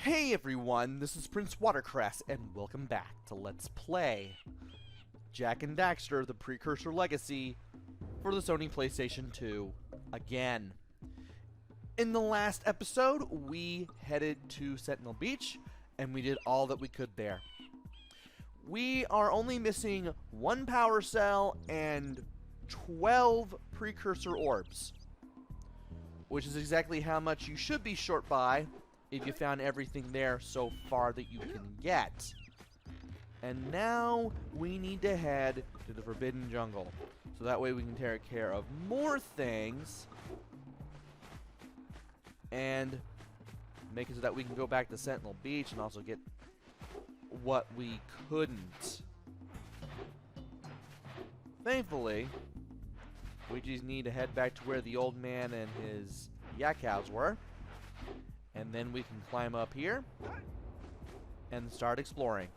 Hey everyone, this is PrinceWatercress, and welcome back to Let's Play Jak and Daxter, the Precursor Legacy for the Sony PlayStation 2 again. In the last episode, we headed to Sentinel Beach, and we did all that we could there. We are only missing one power cell and 12 Precursor orbs, which is exactly how much you should be short by if you found everything there so far that you can get. And now we need to head to the Forbidden Jungle, so that way we can take care of more things and make it so that we can go back to Sentinel Beach and also get what we couldn't. Thankfully, we just need to head back to where the old man and his yak cows were. And then we can climb up here and start exploring.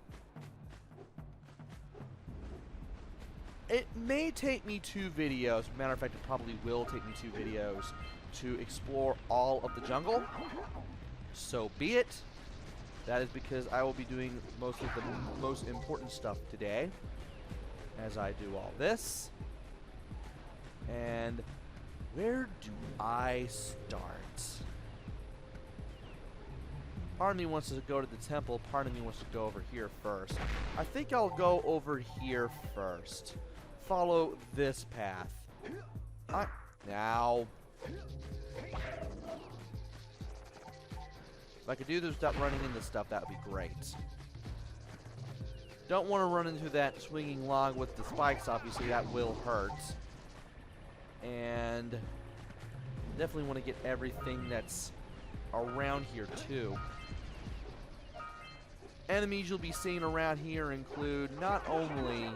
It may take me 2 videos. Matter of fact, it probably will take me 2 videos to explore all of the jungle. So be it. That is because I will be doing most of the most important stuff today as I do all this. And where do I start? Part of me wants to go to the temple, part of me wants to go over here first. I think I'll go over here first. Follow this path. Now. If I could do this without running into stuff, that would be great. Don't want to run into that swinging log with the spikes, obviously, that will hurt. And definitely want to get everything that's around here, too. Enemies you'll be seeing around here include not only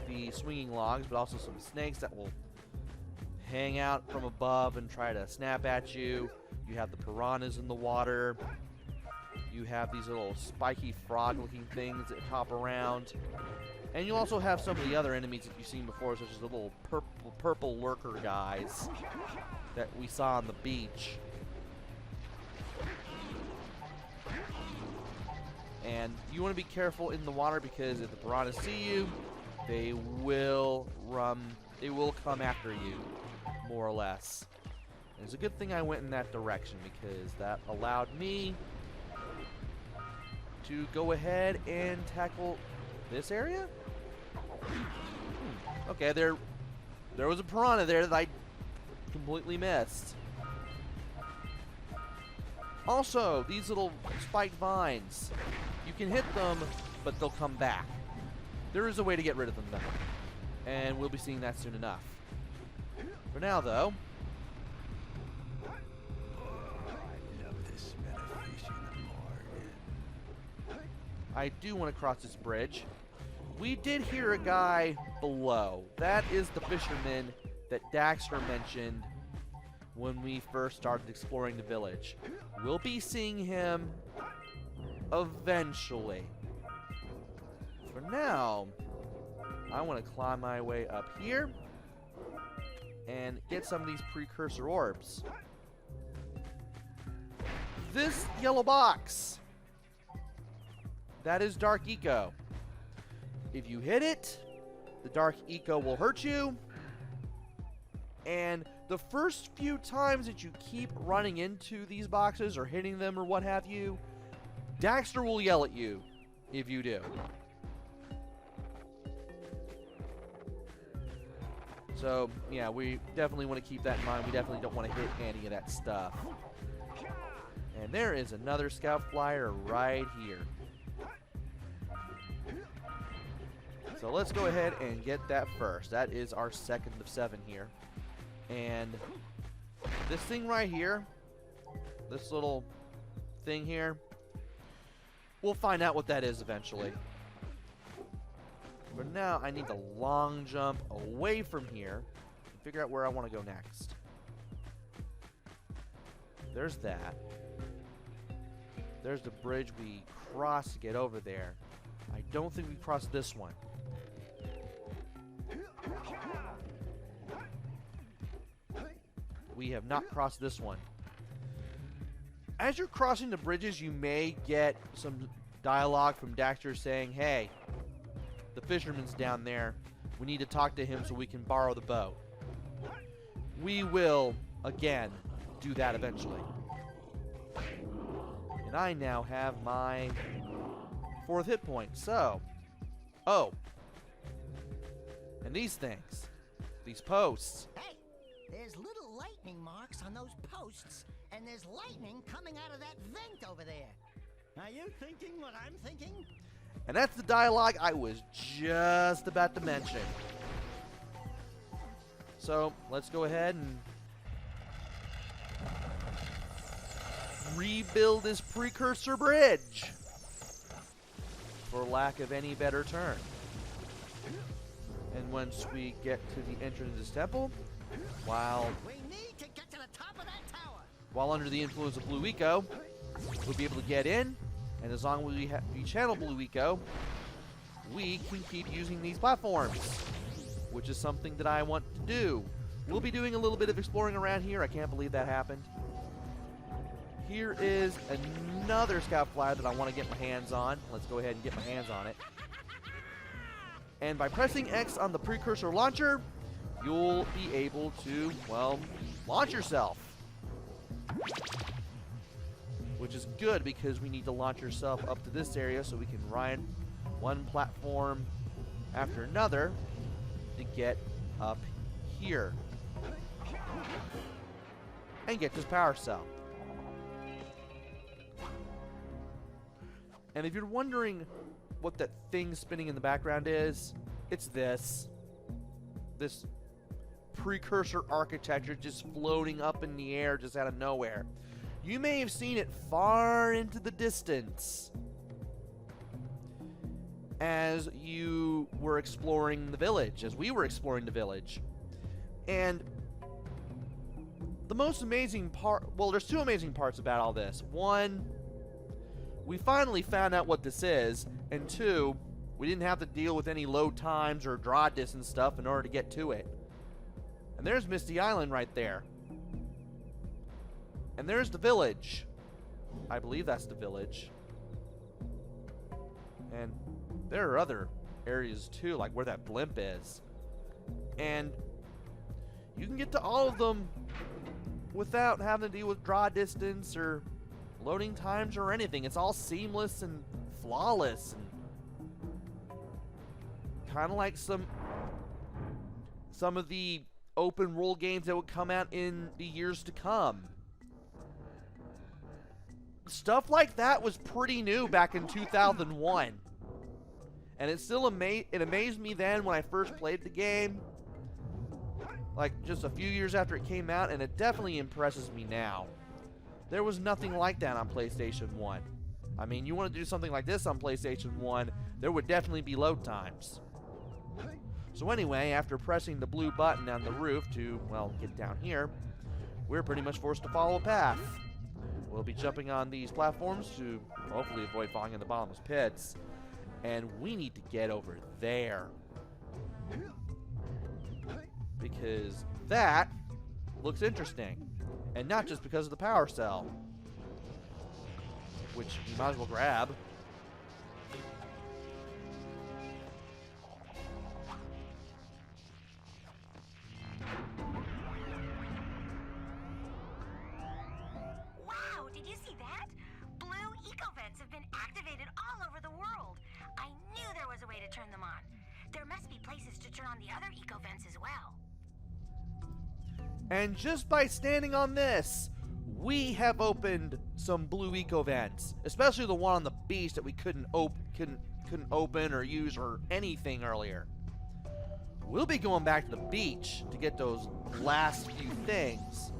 the swinging logs, but also some snakes that will hang out from above and try to snap at you. You have the piranhas in the water. You have these little spiky frog-looking things that hop around. And you also have some of the other enemies that you've seen before, such as the little purple lurker guys that we saw on the beach. And you want to be careful in the water because if the piranhas see you, they will come after you, more or less. And it's a good thing I went in that direction because that allowed me to go ahead and tackle this area. Okay, there was a piranha there that I completely missed. Also, these little spiked vines. You can hit them, but they'll come back. There is a way to get rid of them, though. And we'll be seeing that soon enough. For now, though, I do want to cross this bridge. We did hear a guy below. That is the fisherman that Daxter mentioned when we first started exploring the village. We'll be seeing him eventually. For now, I want to climb my way up here and get some of these Precursor orbs. This yellow box, that is Dark Eco. If you hit it, the Dark Eco will hurt you. And the first few times that you keep running into these boxes or hitting them or what have you, Daxter will yell at you if you do. So, yeah, we definitely want to keep that in mind. We definitely don't want to hit any of that stuff. And there is another scout flyer right here. So let's go ahead and get that first. That is our second of 7 here. And this thing right here, this little thing here, we'll find out what that is eventually. But now I need to long jump away from here and figure out where I want to go next. There's that. There's the bridge we crossed to get over there. I don't think we crossed this one. We have not crossed this one. As you're crossing the bridges, you may get some dialogue from Daxter saying, hey, the fisherman's down there. We need to talk to him so we can borrow the boat. We will, again, do that eventually. And I now have my 4th hit point, so... Oh. And these things. These posts. Hey, there's little lightning marks on those posts, and there's lightning coming out of that vent over there. Are you thinking what I'm thinking? And that's the dialogue I was just about to mention. So, let's go ahead and rebuild this Precursor bridge, for lack of any better term. And once we get to the entrance of this temple, while under the influence of Blue Eco, we'll be able to get in, and as long as we channel Blue Eco, we can keep using these platforms, which is something that I want to do. We'll be doing a little bit of exploring around here. I can't believe that happened. Here is another scout flyer that I want to get my hands on. Let's go ahead and get my hands on it. And by pressing X on the Precursor launcher, you'll be able to, well, launch yourself. Which is good because we need to launch yourself up to this area so we can ride one platform after another to get up here and get this power cell. And if you're wondering what that thing spinning in the background is, it's this Precursor architecture just floating up in the air just out of nowhere. You may have seen it far into the distance as you were exploring the village, as we were exploring the village. And the most amazing part, well, there's 2 amazing parts about all this. 1, we finally found out what this is, and 2, we didn't have to deal with any load times or draw distance stuff in order to get to it. And there's Misty Island right there. And there's the village. I believe that's the village. And there are other areas too, like where that blimp is. And you can get to all of them without having to deal with draw distance or loading times or anything. It's all seamless and flawless, and kind of like some of the open world games that would come out in the years to come. Stuff like that was pretty new back in 2001, and it still amazed me then when I first played the game, like just a few years after it came out, and it definitely impresses me now. There was nothing like that on PlayStation 1. I mean, you want to do something like this on PlayStation 1, there would definitely be load times. So anyway, after pressing the blue button on the roof to, well, get down here, we're pretty much forced to follow a path. We'll be jumping on these platforms to hopefully avoid falling in the bottomless pits. And we need to get over there, because that looks interesting. And not just because of the power cell, which you might as well grab. Wow, did you see that? Blue eco-vents have been activated all over the world. I knew there was a way to turn them on. There must be places to turn on the other eco-vents as well. And just by standing on this, we have opened some blue eco vents, especially the one on the beach that we couldn't open or use or anything earlier. We'll be going back to the beach to get those last few things.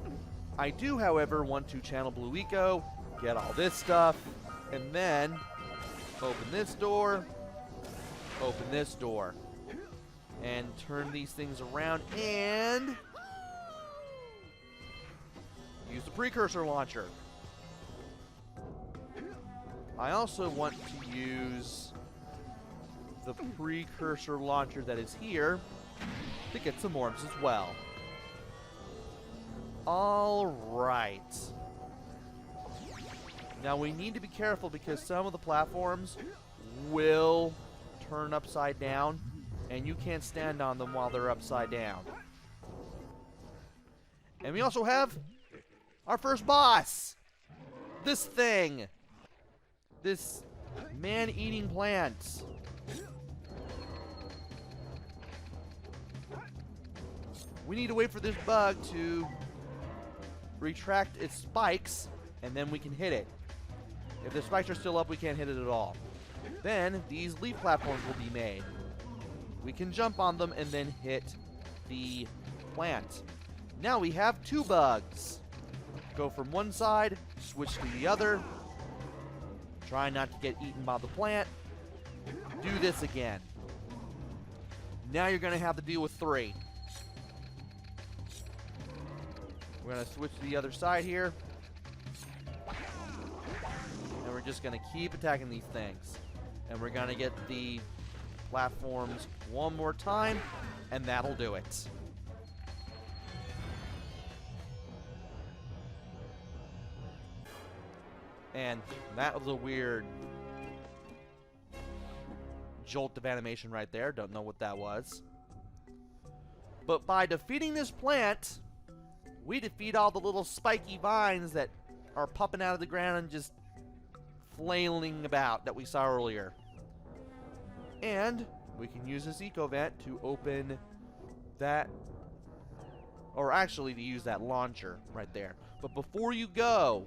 I do, however, want to channel Blue Eco, get all this stuff, and then open this door, and turn these things around and use the Precursor launcher. I also want to use the Precursor launcher that is here to get some orbs as well. Now we need to be careful because some of the platforms will turn upside down, and you can't stand on them while they're upside down. And we also have our first boss. This thing. This man-eating plant. We need to wait for this bug to retract its spikes, and then we can hit it. If the spikes are still up, we can't hit it at all. Then these leaf platforms will be made. We can jump on them and then hit the plant. Now we have two bugs. Go from one side, switch to the other. Try not to get eaten by the plant. Do this again. Now you're going to have to deal with three. We're going to switch to the other side here. And we're just going to keep attacking these things. And we're going to get the platforms one more time, and that'll do it. And that was a weird jolt of animation right there. Don't know what that was. But by defeating this plant, we defeat all the little spiky vines that are popping out of the ground and just flailing about that we saw earlier. And we can use this eco vent to open that, or actually to use that launcher right there. But before you go,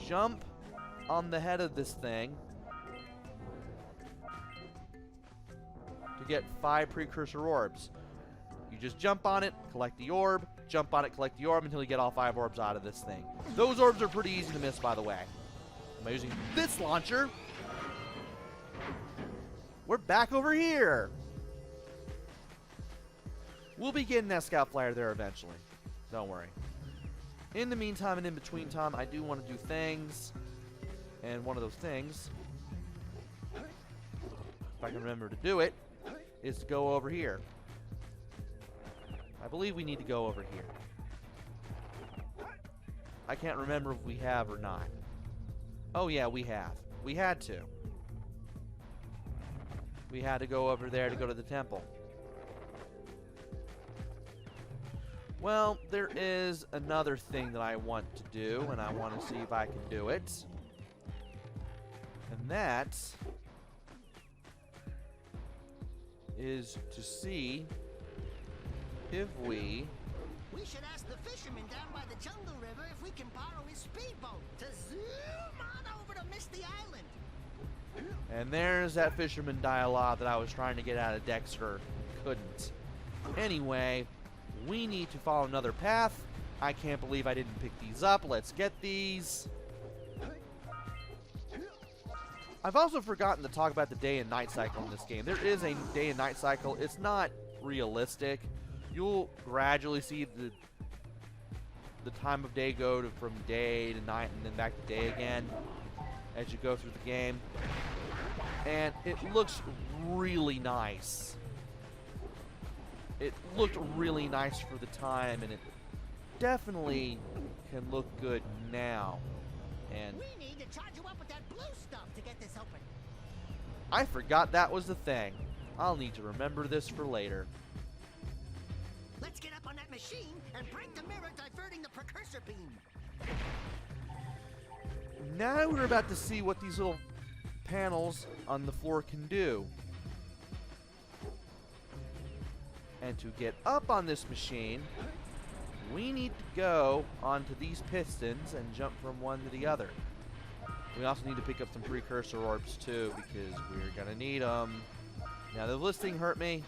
jump on the head of this thing to get 5 precursor orbs. You just jump on it, collect the orb, jump on it, collect the orb until you get all 5 orbs out of this thing. Those orbs are pretty easy to miss, by the way. Am I using this launcher? We're back over here. We'll be getting that scout flyer there eventually. Don't worry. In the meantime and in between time, I do want to do things. And one of those things, if I can remember to do it, is to go over here. I believe we need to go over here. I can't remember if we have or not. Oh yeah, we have. We had to. We had to go over there to go to the temple. Well, there is another thing that I want to do, and I want to see if I can do it. And that is to see if we should ask the fisherman down by the jungle river if we can borrow his speedboat to zoom on over to Misty Island. And there's that fisherman dialogue that I was trying to get out of Dexter. Couldn't. Anyway, we need to follow another path. I can't believe I didn't pick these up. Let's get these. I've also forgotten to talk about the day and night cycle in this game. There is a day and night cycle. It's not realistic. You'll gradually see the time of day go from day to night and then back to day again as you go through the game. And it looks really nice. It looked really nice for the time, and it definitely can look good now. And We need to charge you up with that blue stuff to get this open. I forgot that was the thing. I'll need to remember this for later. Let's get up on that machine and break the mirror diverting the precursor beam. Now we're about to see what these little panels on the floor can do. And to get up on this machine, we need to go onto these pistons and jump from one to the other. We also need to pick up some precursor orbs too, because we're gonna need them. Now, the listing hurt me.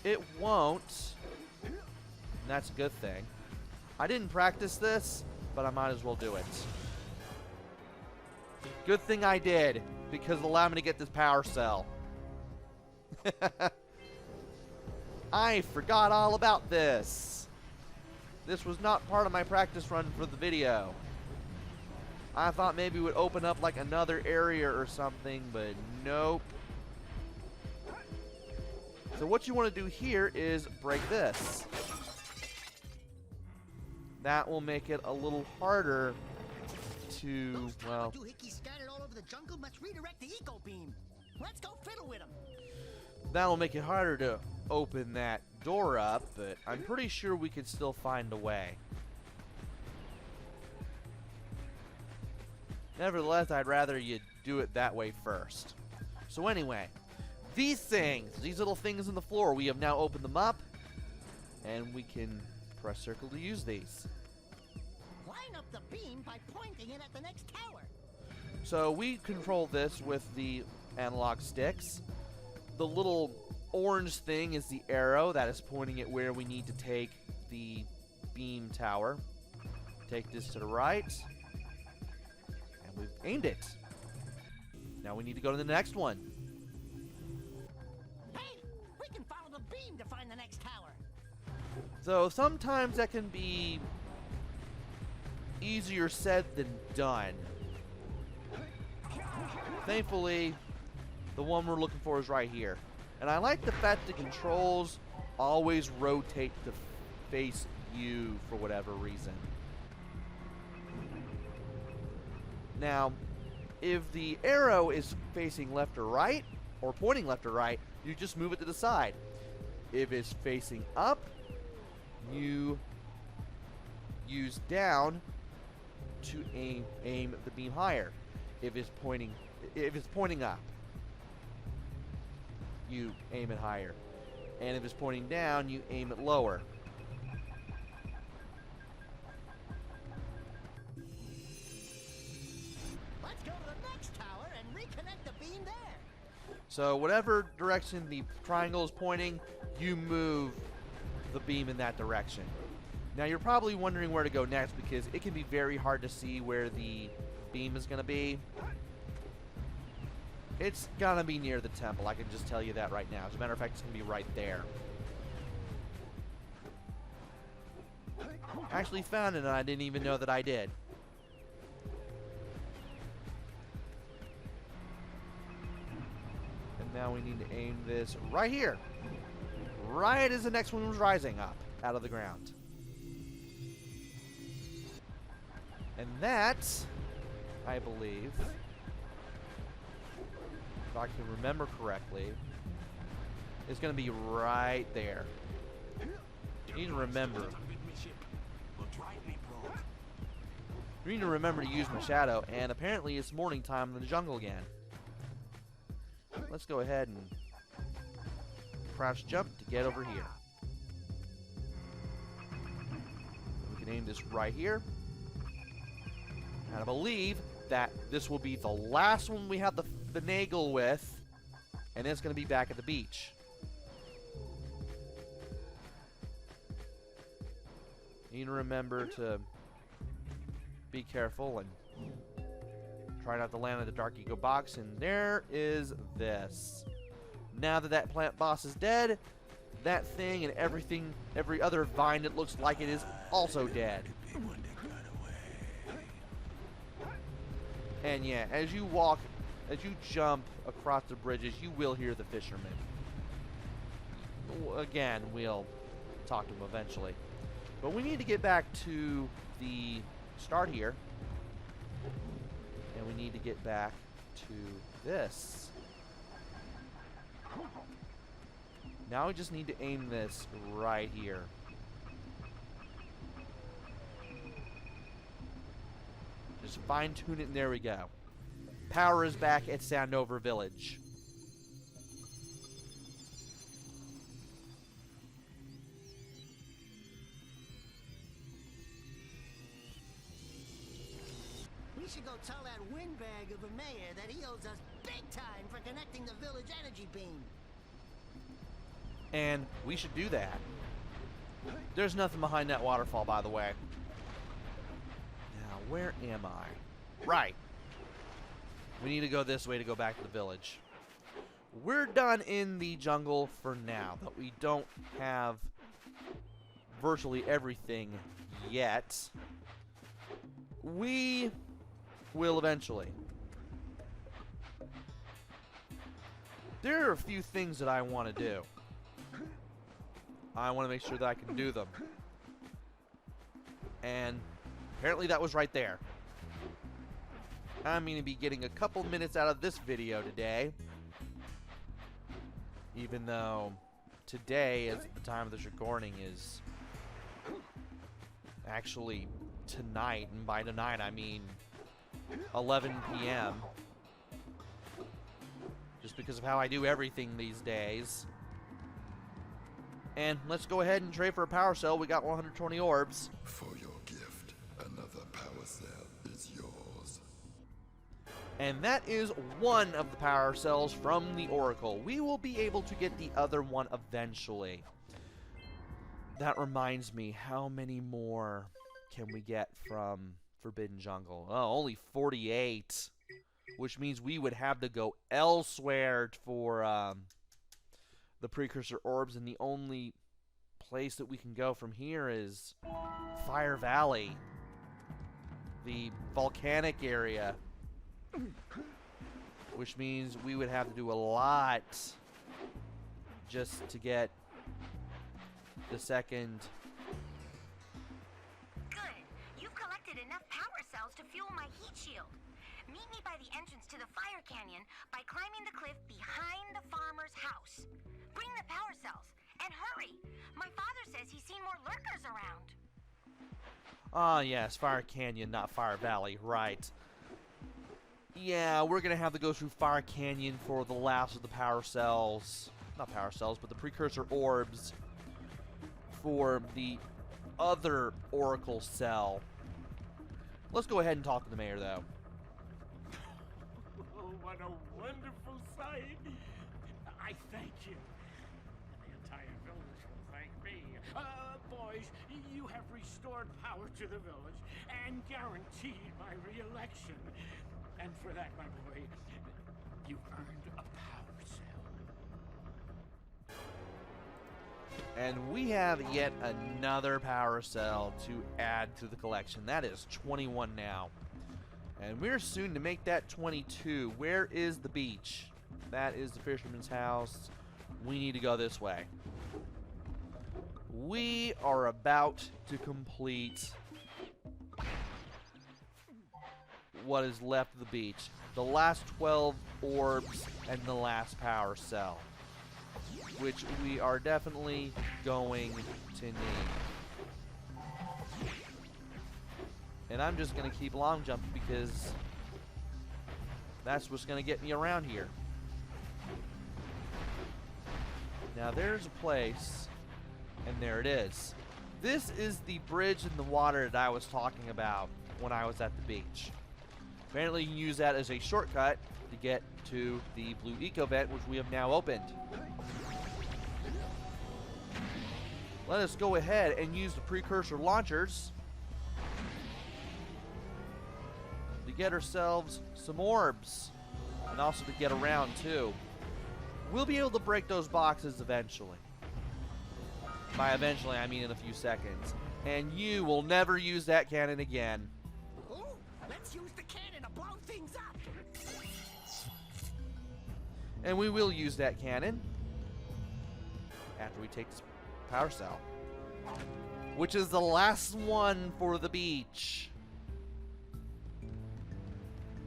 It won't. And that's a good thing. I didn't practice this, but I might as well do it. Good thing I did, because it allowed me to get this power cell. I forgot all about this. This was not part of my practice run for the video. I thought maybe it would open up like another area or something, but nope. So what you want to do here is break this. that will make it a little harder to, well, doohickeys scattered all over the jungle must redirect the eco beam. Let's go fiddle with them. that'll make it harder to open that door up, but I'm pretty sure we could still find a way. Nevertheless, I'd rather you do it that way first. So anyway, these little things in the floor, we have now opened them up, and we can press circle to use these. Line up the beam by pointing it at the next tower. So we control this with the analog sticks. The little orange thing is the arrow that is pointing at where we need to take the beam tower. Take this to the right. And we've aimed it. Now we need to go to the next one. Hey, we can follow the beam to find the next tower. So sometimes that can be easier said than done. Thankfully, the one we're looking for is right here. And I like the fact the controls always rotate to face you for whatever reason. Now, if the arrow is facing left or right, or pointing left or right, you just move it to the side. If it's facing up, you use down to aim the beam higher. If it's pointing up, you aim it higher. And if it's pointing down, you aim it lower. Let's go to the next tower and reconnect the beam there. So whatever direction the triangle is pointing, you move the beam in that direction. Now you're probably wondering where to go next because it can be very hard to see where the beam is going to be. It's going to be near the temple. I can just tell you that right now. As a matter of fact, it's going to be right there. I actually found it and I didn't even know that I did. And now we need to aim this right here. Right as the next one was rising up out of the ground. And that, I believe, if I can remember correctly, is going to be right there. You need to remember. You need to remember to use my shadow, and apparently it's morning time in the jungle again. Let's go ahead and crouch jump to get over here. We can aim this right here. And I believe that this will be the last one we have the finagle with, and it's going to be back at the beach. You need to remember to be careful and try not to land in the dark eco box, and there is this. Now that that plant boss is dead, that thing and every other vine that looks like it is also dead. And yeah, as you jump across the bridges, you will hear the fishermen. Again, we'll talk to them eventually. But we need to get back to the start here. And we need to get back to this. Now we just need to aim this right here. Just fine tune it, and there we go. Power is back at Sandover Village. We should go tell that windbag of a mayor that he owes us big time for connecting the village energy beam. And we should do that. There's nothing behind that waterfall, by the way. Now, where am I? Right. We need to go this way to go back to the village. We're done in the jungle for now, but we don't have virtually everything yet. We will eventually. There are a few things that I want to do. I want to make sure that I can do them. And apparently that was right there. I'm going to be getting a couple minutes out of this video today. Even though today, as the time of this recording, is actually tonight. And by tonight, I mean 11 p.m. Just because of how I do everything these days. And let's go ahead and trade for a power cell. We got 120 orbs. For your gift, another power cell is yours. And that is one of the power cells from the Oracle. We will be able to get the other one eventually. That reminds me, how many more can we get from Forbidden Jungle? Oh, only 48. Which means we would have to go elsewhere for the Precursor orbs, and the only place that we can go from here is Fire Valley, the volcanic area, which means we would have to do a lot just to get the second. Good. You've collected enough power cells to fuel my heat shield. Meet me by the entrance to the fire canyon by climbing the cliff behind the farmer's house. Bring the power cells, and hurry! My father says he's seen more lurkers around. Ah, yes, Fire Canyon, not Fire Valley, right. Yeah, we're going to have to go through Fire Canyon for the last of the power cells. Not power cells, but the Precursor orbs for the other Oracle cell. Let's go ahead and talk to the mayor, though. Oh, what a wonderful sight! I thank you. The entire village will thank me. Boys, you have restored power to the village and guaranteed my re-election. And for that, my boy, you earned a power cell. And we have yet another power cell to add to the collection. That is 21 now. And we're soon to make that 22. Where is the beach? That is the fisherman's house. We need to go this way. We are about to complete what is left of the beach. The last 12 orbs and the last power cell, which we are definitely going to need. And I'm just going to keep long jumping because that's what's going to get me around here. Now there's a place, and there it is. This is the bridge in the water that I was talking about when I was at the beach. Apparently you can use that as a shortcut to get to the blue eco vent, which we have now opened. Let us go ahead and use the Precursor launchers to get ourselves some orbs, and also to get around too. We'll be able to break those boxes eventually. By eventually, I mean in a few seconds. And you will never use that cannon again. Ooh, let's use the cannon to blow things up. And we will use that cannon after we take this power cell, which is the last one for the beach.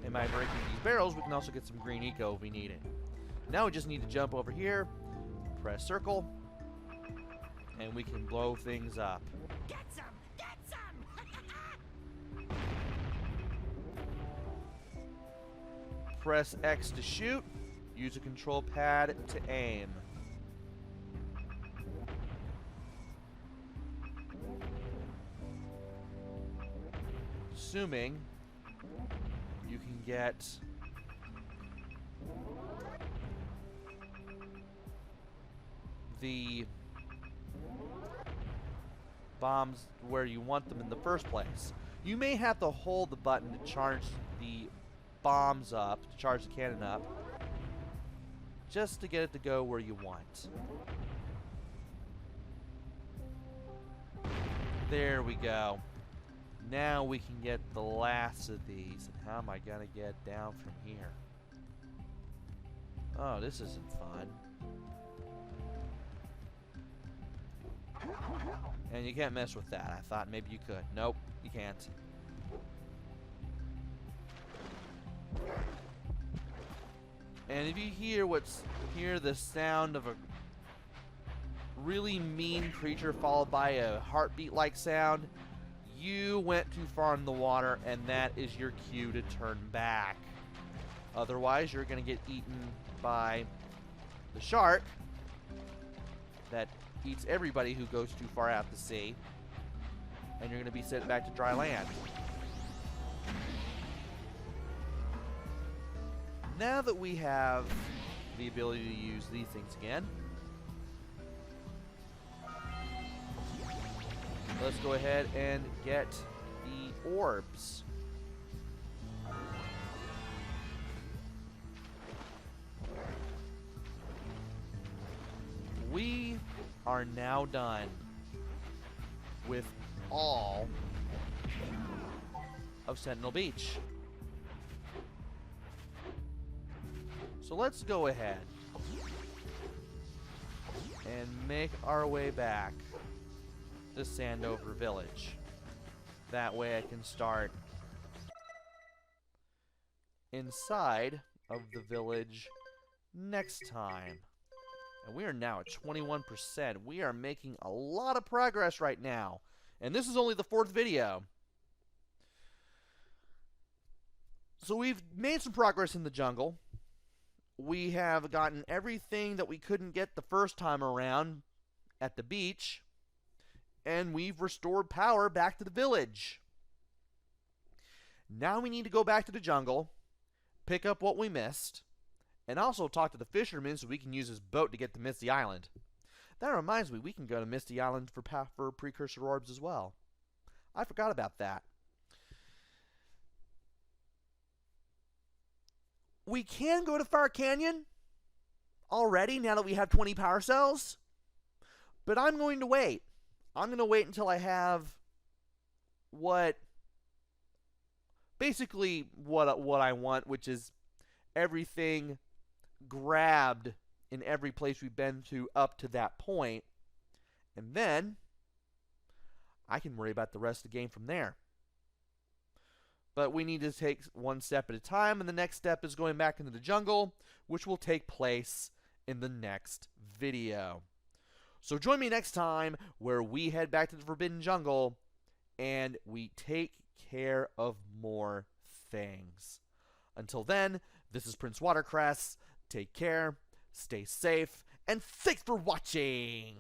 And by breaking these barrels, we can also get some green eco if we need it. Now we just need to jump over here, press circle, and we can blow things up. Get some! Get some! Press X to shoot, use a control pad to aim. Assuming you can get the bombs where you want them in the first place. You may have to hold the button to charge the bombs up, to charge the cannon up, just to get it to go where you want. There we go. Now we can get the last of these. And how am I gonna get down from here? Oh, this isn't fun. And you can't mess with that. I thought maybe you could. Nope, you can't. And if you hear the sound of a really mean creature followed by a heartbeat-like sound, you went too far in the water, and that is your cue to turn back. Otherwise, you're going to get eaten by the shark that eats everybody who goes too far out to sea, and you're going to be sent back to dry land. Now that we have the ability to use these things again, let's go ahead and get the orbs. We are now done with all of Sentinel Beach. So let's go ahead and make our way back to Sandover Village. That way I can start inside of the village next time. And we are now at 21%. We are making a lot of progress right now. And this is only the 4th video. So we've made some progress in the jungle. We have gotten everything that we couldn't get the first time around at the beach. And we've restored power back to the village. Now we need to go back to the jungle, pick up what we missed, and also talk to the fisherman so we can use his boat to get to Misty Island. That reminds me, we can go to Misty Island for Precursor orbs as well. I forgot about that. We can go to Fire Canyon already now that we have 20 power cells, but I'm going to wait. I'm going to wait until I have basically what I want, which is everything grabbed in every place we've been to up to that point, and then I can worry about the rest of the game from there. But we need to take one step at a time, and the next step is going back into the jungle, which will take place in the next video. So join me next time where we head back to the Forbidden Jungle and we take care of more things. Until then, this is PrinceWatercress. Take care, stay safe, and thanks for watching!